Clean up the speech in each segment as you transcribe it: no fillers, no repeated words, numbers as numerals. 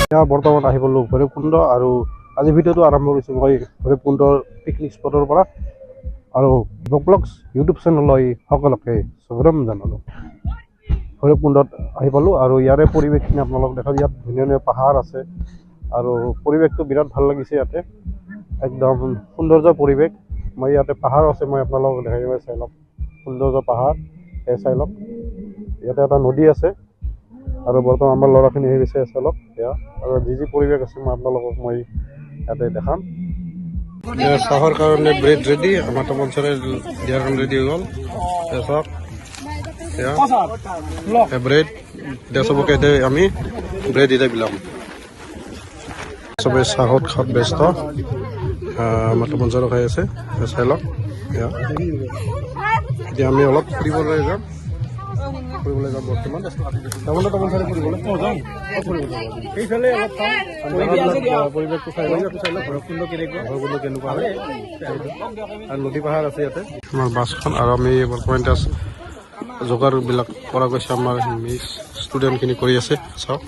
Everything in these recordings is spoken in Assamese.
বৰ্তমান আহি পালোঁ ভৈৰৱকুণ্ড আৰু আজি ভিডিঅ'টো আৰম্ভ কৰিছোঁ মই ভৈৰৱকুণ্ডৰ পিকনিক স্পটৰ পৰা আৰু ব্লগছ ইউটিউব চেনেললৈ সকলোকে স্বাগতম জনালোঁ। ভৈৰৱকুণ্ডত আহি পালোঁ আৰু ইয়াৰে পৰিৱেশখিনি আপোনালোক দেখা ইয়াত ধুনীয়া ধুনীয়া পাহাৰ আছে আৰু পৰিৱেশটো বিৰাট ভাল লাগিছে। ইয়াতে একদম সৌন্দৰ্য পৰিৱেশ। মই ইয়াতে পাহাৰ আছে, মই আপোনালোকক দেখাই চাই লওক সৌন্দৰ্য পাহাৰ চাই লওক। ইয়াতে এটা নদী আছে আৰু বৰ্তমান আমাৰ ল'ৰাখিনি আহি গৈছে চাই লওক এয়া। আৰু যি পৰিৱেশ আছে মই আপোনালোকক মই ইয়াতে দেখাম। চাহৰ কাৰণে ব্ৰেড ৰেডি, আমাৰ টমলচৰে দিয়াৰ কাৰণে ৰেডি হৈ গ'ল। চাওক ব্ৰেড এতিয়া চবকে আমি ব্ৰেড এতিয়া বিলাম। চবে চাহত খাত ব্যস্ত, আমাৰ টমলচৰে খাই আছে চাই লওক। এতিয়া আমি অলপ ফুৰিবলৈ যাম বৰ্তমান টমলচৰে ফুৰিবলৈ সেইফালে পৰিৱেশটো চাই ভৈৰৱকুণ্ড কেনেকুৱা হয় আৰু নদী পাহাৰ আছে ইয়াতে। আমাৰ বাছখন আৰু আমি বৰ্তমান যোগাৰবিলাক কৰা গৈছে, আমাৰ মিছ ষ্টুডেণ্টখিনি কৰি আছে চাওক।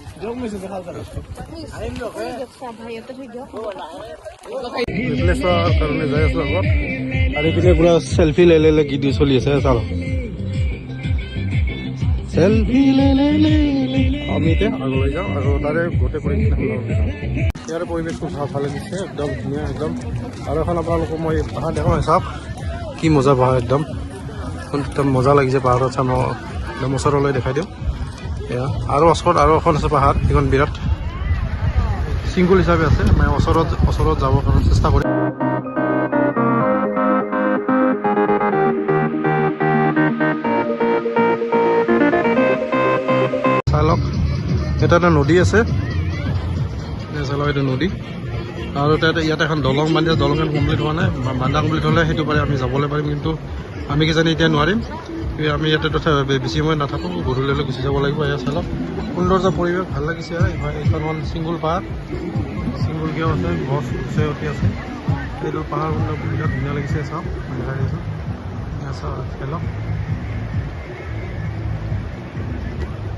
কাৰণে যাই আছো আগত আৰু এইপিনে পুৰা চেল্ফি লৈ লৈ গীত চলি আছে চাওক। চেল্ফি আমি এতিয়া আগলৈ যাওঁ আৰু তাৰে গোটেই পৰিৱেশ ইয়াৰ পৰিৱেশটো ভাল লাগিছে, একদম ধুনীয়া একদম। আৰু এখন আপোনালোকক মই পাহাৰ দেখাওঁ চাওক, কি মজা পাহাৰ একদম মজা লাগিছে পাহাৰত চাম। একদম ওচৰলৈ দেখাই দিওঁ এয়া। আৰু ওচৰত আৰু এখন আছে পাহাৰ, সেইখন বিৰাট চিংগুল হিচাপে আছে, মই ওচৰত যাবৰ কাৰণে চেষ্টা কৰিম। চাই লওক এটা নদী আছে, এইটো নদী আৰু ইয়াতে এখন দলং বান্ধি আছে। দলংখন কমপ্লিট হোৱা নাই, বান্ধা কমপ্লিট হ'লে সেইটো পাৰে আমি যাবলৈ পাৰিম, কিন্তু আমি কিজানি এতিয়া নোৱাৰিম। আমি ইয়াতে বেছি সময় নাথাকোঁ, গধূলিলৈ গুচি যাব লাগিব। এয়া চাই লওক সৌন্দৰ্য পৰিৱেশ ভাল লাগিছে। এইখন হ'ল চিংগুল পাহাৰ, চিংগুল কিয় আছে, গছ উঠি আছে। এইটো পাহাৰ বিৰাট ধুনীয়া লাগিছে চাওক, দেখাই দিছোঁ চাই লওক।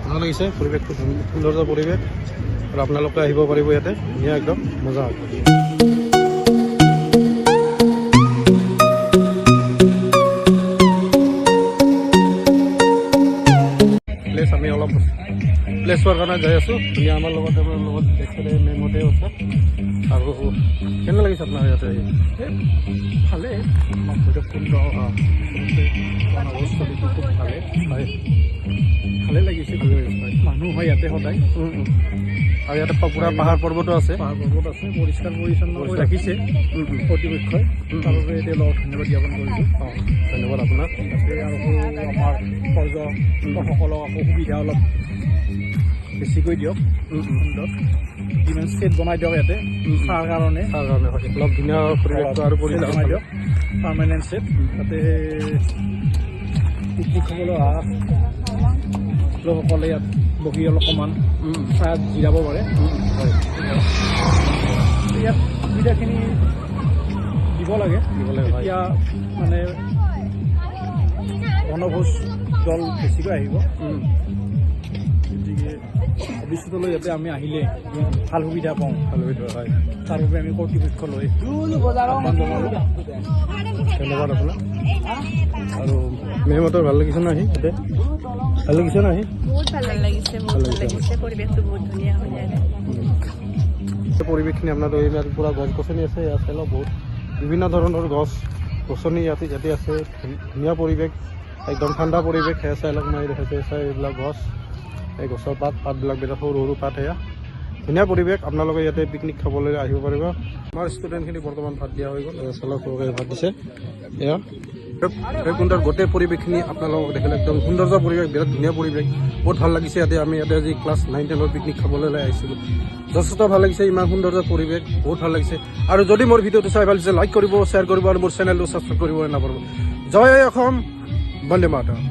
ভাল লাগিছে পৰিৱেশটো, সৌন্দৰ্য পৰিৱেশ আৰু আপোনালোকে আহিব পাৰিব ইয়াতে, ধুনীয়া একদম মজা হ'ব। আমি অলপ প্লেছৰ কাৰণে যাই আছোঁ, ধুনীয়া আমাৰ লগত মেমতে আছে। আৰু কেনে লাগিছে আপোনাৰ ইয়াতে? ভালেই, আমাৰ ভৈৰৱকুণ্ড অৱস্থাটো খুব ভালেই ভালেই লাগিছে। মানুহ হয় ইয়াতে সদায়, আৰু ইয়াতে পুৰা পাহাৰ পৰ্বতো আছে, পৰিষ্কাৰ পৰিচ্ছন্ন কৰি ৰাখিছে কৰ্তৃপক্ষই। তাৰ বাবে এতিয়া অলপ ধন্যবাদ জ্ঞাপন কৰিছোঁ। ধন্যবাদ আপোনাক। আৰু আমাৰ পৰ্যটকসকলক আকৌ সুবিধা অলপ বেছিকৈ দিয়ক, সুন্দৰ কিমান ছেট বনাই দিয়ক ইয়াতে চাৰ কাৰণে অলপ ধুনীয়া পৰিৱেশটো আৰু পৰিৱেশ বনাই দিয়ক, পাৰ্মানেণ্ট ছেট। তাতে পিকনিক খাবলৈ অহা লোকসকলে ইয়াত বহি অলপমান চাহ জিৰাব পাৰে। ইয়াত সুবিধাখিনি দিব লাগে এতিয়া মানে বনভোজ দল বেছিকৈ আহিব। গতিকে ভৱিষ্যতলৈ ইয়াতে আমি আহিলে ভাল সুবিধা পাওঁ, ভাল সুবিধা হয়। তাৰ বাবে আমি কৰ্তৃপক্ষলৈ ধন্যবাদ আপোনাক। আৰু মেমহঁতৰ ভাল লাগিছে ন আহি? ইয়াতে ভাল লাগিছে ন আহি? বহুত ভাল লাগিছে, পৰিৱেশটো বহুত ধুনীয়া হৈ যায়। পৰিৱেশখিনি আপোনাৰ ইয়াত পুৰা গছ গছনি আছে, ইয়াত চাই লওক বহুত বিভিন্ন ধৰণৰ গছ গছনি ইয়াতে আছে। ধুনীয়া পৰিৱেশ, একদম ঠাণ্ডা পৰিৱেশ। সেয়া চাই লওক, মই দেখাইছে চাই এইবিলাক গছ, এই গছৰ পাতবিলাক বিৰাট সৰু সৰু পাত। সেয়া ধুনীয়া পৰিৱেশ, আপোনালোকে ইয়াতে পিকনিক খাবলৈ আহিব পাৰিব। আমাৰ ষ্টুডেণ্টখিনি বৰ্তমান ভাত দিয়া হৈ গ'ল, চালক ভাত দিছে। এয়া ভৈৰৱকুণ্ডৰ গোটেই পৰিৱেশখিনি আপোনালোকক দেখিলে একদম সৌন্দৰ্য পৰিৱেশ, বিৰাট ধুনীয়া পৰিৱেশ, বহুত ভাল লাগিছে। আমি ইয়াতে আজি ক্লাছ 9-10 পিকনিক খাবলৈ আহিছিলোঁ, যথেষ্ট ভাল লাগিছে। ইমান সৌন্দৰ্য পৰিৱেশ, বহুত ভাল লাগিছে। আৰু যদি মোৰ ভিডিঅ'টো চাই ভাল লাগিছে লাইক কৰিব, শ্বেয়াৰ কৰিব আৰু মোৰ চেনেলটো ছাবস্ক্ৰাইব কৰিব নাপাহৰিব। জয় অসম, বন্দে মাতৰম।